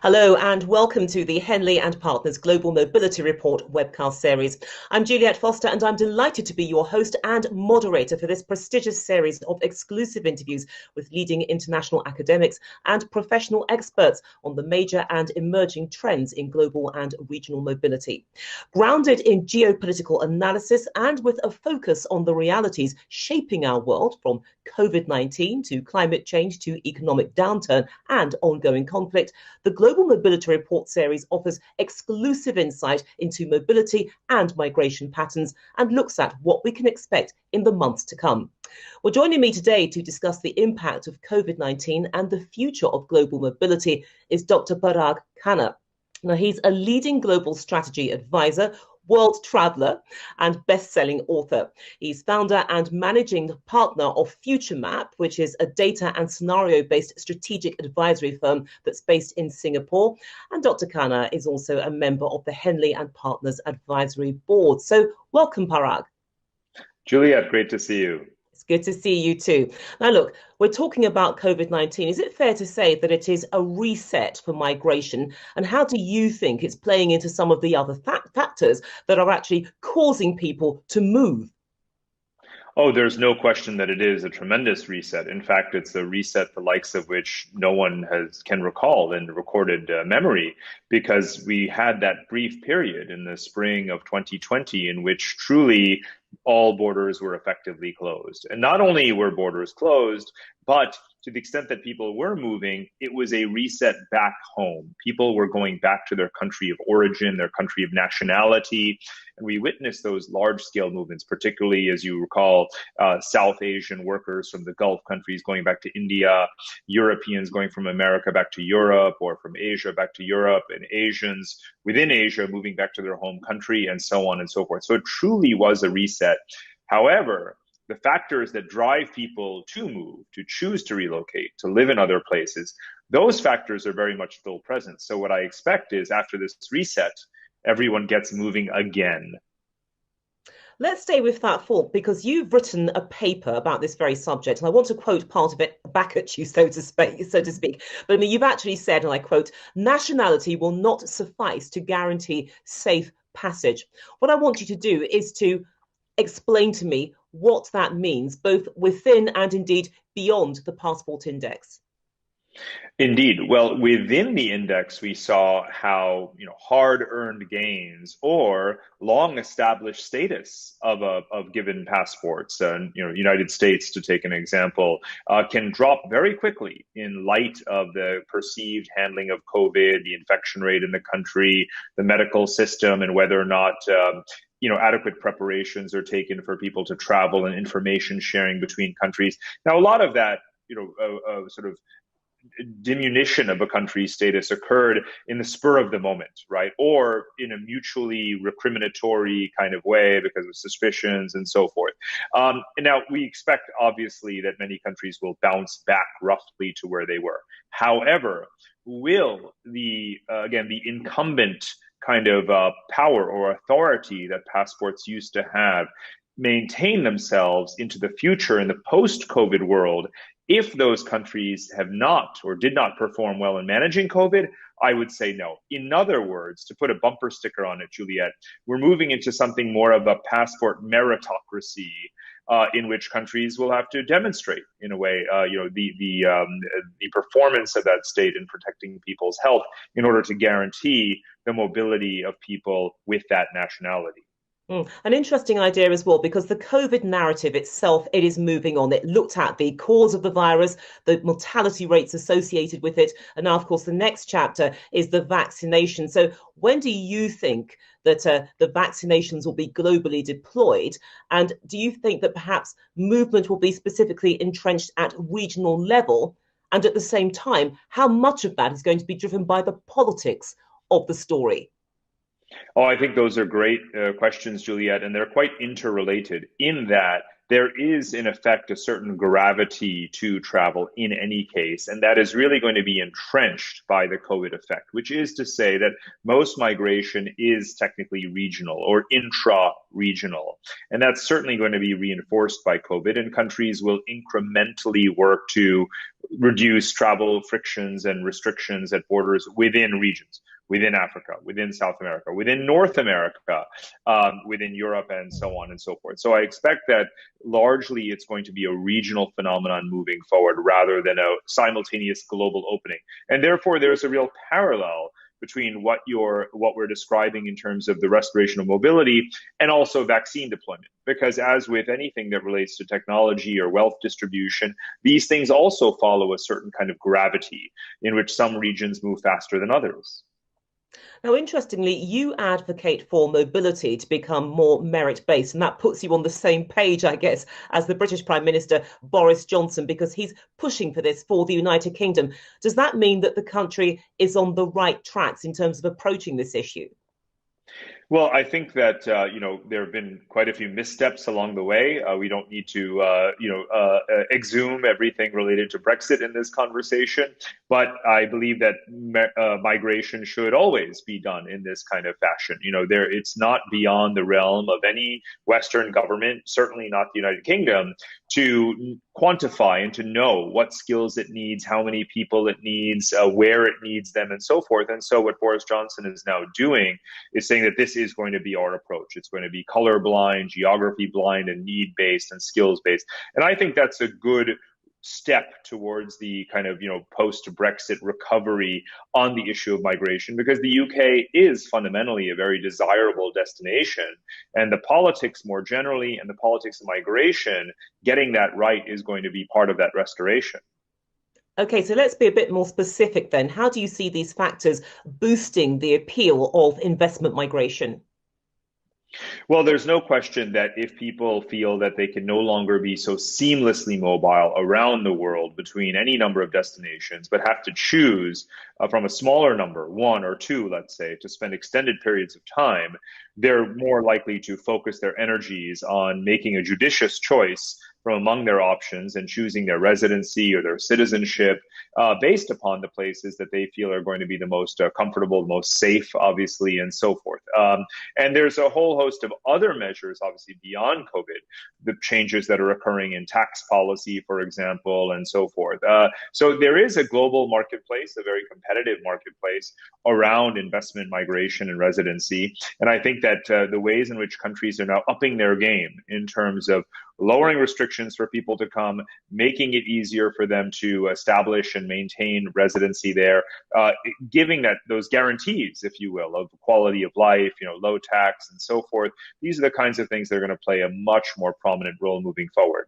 Hello and welcome to the Henley Partners Global Mobility Report webcast series. I'm Juliette Foster and I'm delighted to be your host and moderator for this prestigious series of exclusive interviews with leading international academics and professional experts on the major and emerging trends in global and regional mobility. Grounded in geopolitical analysis and with a focus on the realities shaping our world, from Covid-19 to climate change to economic downturn and ongoing conflict, the Global Mobility Report series offers exclusive insight into mobility and migration patterns and looks at what we can expect in the months to come. Well, joining me today to discuss the impact of Covid-19 and the future of global mobility is Dr. Parag Khanna. Now, he's a leading global strategy advisor, world traveller and best-selling author. He's founder and managing partner of Future Map, which is a data and scenario-based strategic advisory firm that's based in Singapore. And Dr. Khanna is also a member of the Henley Partners Advisory Board. So welcome, Parag. Juliette, great to see you. It's good to see you too. Now, look, we're talking about COVID-19. Is it fair to say that it is a reset for migration? And how do you think it's playing into some of the other factors that are actually causing people to move? Oh, there's no question that it is a tremendous reset. In fact, it's a reset the likes of which no one can recall in recorded memory, because we had that brief period in the spring of 2020 in which truly all borders were effectively closed. And not only were borders closed, but to the extent that people were moving, it was a reset back home. People were going back to their country of origin, their country of nationality. And we witnessed those large-scale movements, particularly, as you recall, South Asian workers from the Gulf countries going back to India, Europeans going from America back to Europe, or from Asia back to Europe, and Asians within Asia moving back to their home country, and so on and so forth. So it truly was a reset. However, the factors that drive people to move, to choose to relocate, to live in other places, those factors are very much still present. So what I expect is after this reset, everyone gets moving again. Let's stay with that thought, because you've written a paper about this very subject, and I want to quote part of it back at you, so to speak. But I mean, you've actually said, and I quote, "Nationality will not suffice to guarantee safe passage." What I want you to do is to explain to me what that means, both within and indeed beyond the passport index. Indeed. Well, within the index, we saw how hard-earned gains or long-established status of given passports, United States, to take an example, can drop very quickly in light of the perceived handling of COVID, the infection rate in the country, the medical system, and whether or not adequate preparations are taken for people to travel and information sharing between countries. Now, a lot of that, sort of diminution of a country's status occurred in the spur of the moment, right? Or in a mutually recriminatory kind of way because of suspicions and so forth. And now we expect, obviously, that many countries will bounce back roughly to where they were. However, will the incumbent kind of power or authority that passports used to have maintain themselves into the future in the post-COVID world if those countries have not or did not perform well in managing COVID? I would say no. In other words, to put a bumper sticker on it, Juliette, we're moving into something more of a passport meritocracy, in which countries will have to demonstrate, in a way, the performance of that state in protecting people's health in order to guarantee the mobility of people with that nationality. An interesting idea as well, because the COVID narrative itself, it is moving on. It looked at the cause of the virus, the mortality rates associated with it. And now, of course, the next chapter is the vaccination. So when do you think that the vaccinations will be globally deployed? And do you think that perhaps movement will be specifically entrenched at regional level? And at the same time, how much of that is going to be driven by the politics of the story? Oh, I think those are great questions, Juliette, and they're quite interrelated in that there is in effect a certain gravity to travel in any case, and that is really going to be entrenched by the COVID effect, which is to say that most migration is technically regional or intra-regional. And that's certainly going to be reinforced by COVID, and countries will incrementally work to reduce travel frictions and restrictions at borders within regions, within Africa, within South America, within North America, within Europe, and so on and so forth. So I expect that largely it's going to be a regional phenomenon moving forward rather than a simultaneous global opening. And therefore, there's a real parallel between what we're describing in terms of the restoration of mobility and also vaccine deployment. Because as with anything that relates to technology or wealth distribution, these things also follow a certain kind of gravity in which some regions move faster than others. Now, interestingly, you advocate for mobility to become more merit-based, and that puts you on the same page, I guess, as the British Prime Minister Boris Johnson, because he's pushing for this for the United Kingdom. Does that mean that the country is on the right tracks in terms of approaching this issue? Well, I think that there have been quite a few missteps along the way. We don't need to exhume everything related to Brexit in this conversation, but I believe that migration should always be done in this kind of fashion. It's not beyond the realm of any Western government, certainly not the United Kingdom, to quantify and to know what skills it needs, how many people it needs, where it needs them, and so forth. And so what Boris Johnson is now doing is saying that this is going to be our approach. It's going to be colorblind, geography blind, and need-based and skills-based. And I think that's a good step towards the kind of post-Brexit recovery on the issue of migration, because the UK is fundamentally a very desirable destination, and the politics more generally and the politics of migration, getting that right is going to be part of that restoration. Okay, so let's be a bit more specific then. How do you see these factors boosting the appeal of investment migration? Well, there's no question that if people feel that they can no longer be so seamlessly mobile around the world between any number of destinations, but have to choose from a smaller number, one or two, let's say, to spend extended periods of time, they're more likely to focus their energies on making a judicious choice from among their options and choosing their residency or their citizenship based upon the places that they feel are going to be the most comfortable, the most safe, obviously, and so forth. And there's a whole host of other measures, obviously, beyond COVID, the changes that are occurring in tax policy, for example, and so forth. So there is a global marketplace, a very competitive marketplace around investment, migration, and residency. And I think that the ways in which countries are now upping their game in terms of lowering restrictions for people to come, making it easier for them to establish and maintain residency there, giving those guarantees, if you will, of quality of life, low tax and so forth. These are the kinds of things that are going to play a much more prominent role moving forward.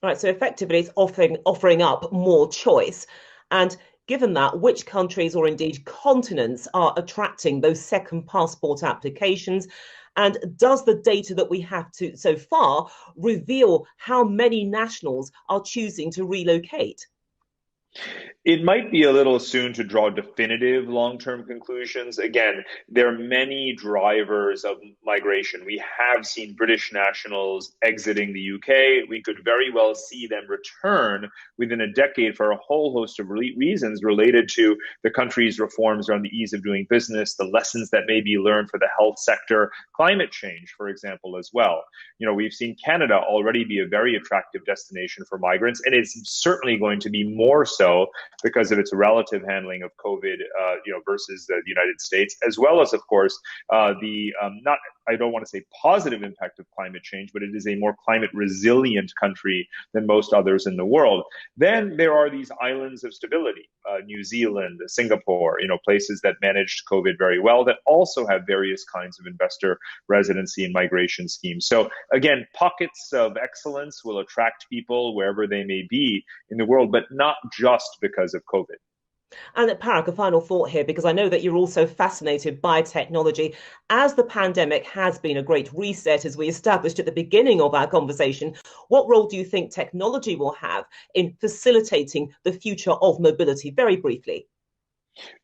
All right, so effectively it's offering up more choice. And given that, which countries or indeed continents are attracting those second passport applications? And does the data that we have so far reveal how many nationals are choosing to relocate? It might be a little soon to draw definitive long-term conclusions. Again, there are many drivers of migration. We have seen British nationals exiting the UK. We could very well see them return within a decade for a whole host of reasons related to the country's reforms around the ease of doing business, the lessons that may be learned for the health sector, climate change, for example, as well. We've seen Canada already be a very attractive destination for migrants, and it's certainly going to be more so because of its relative handling of COVID, versus the United States, as well as, of course, I don't want to say positive impact of climate change, but it is a more climate resilient country than most others in the world. Then there are these islands of stability, New Zealand, Singapore, places that managed COVID very well that also have various kinds of investor residency and migration schemes. So again, pockets of excellence will attract people wherever they may be in the world, but not just because of COVID. And Parag, a final thought here, because I know that you're also fascinated by technology. As the pandemic has been a great reset, as we established at the beginning of our conversation, what role do you think technology will have in facilitating the future of mobility? Very briefly.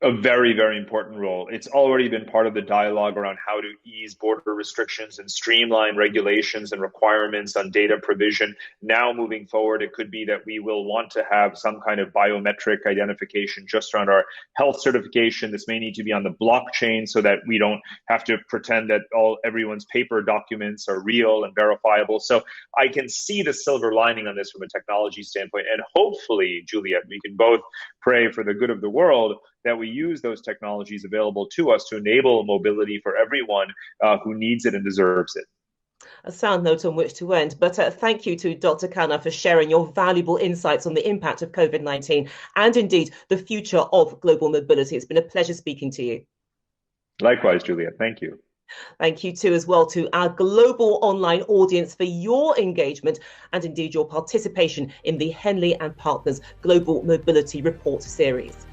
A very, very important role. It's already been part of the dialogue around how to ease border restrictions and streamline regulations and requirements on data provision. Now, moving forward, it could be that we will want to have some kind of biometric identification just around our health certification. This may need to be on the blockchain so that we don't have to pretend that everyone's paper documents are real and verifiable. So I can see the silver lining on this from a technology standpoint. And hopefully, Juliette, we can both pray for the good of the world that we use those technologies available to us to enable mobility for everyone who needs it and deserves it. A sound note on which to end. But thank you to Dr. Khanna for sharing your valuable insights on the impact of COVID-19 and indeed the future of global mobility. It's been a pleasure speaking to you. Likewise, Juliette. Thank you. Thank you too as well to our global online audience for your engagement and indeed your participation in the Henley and Partners Global Mobility Report series.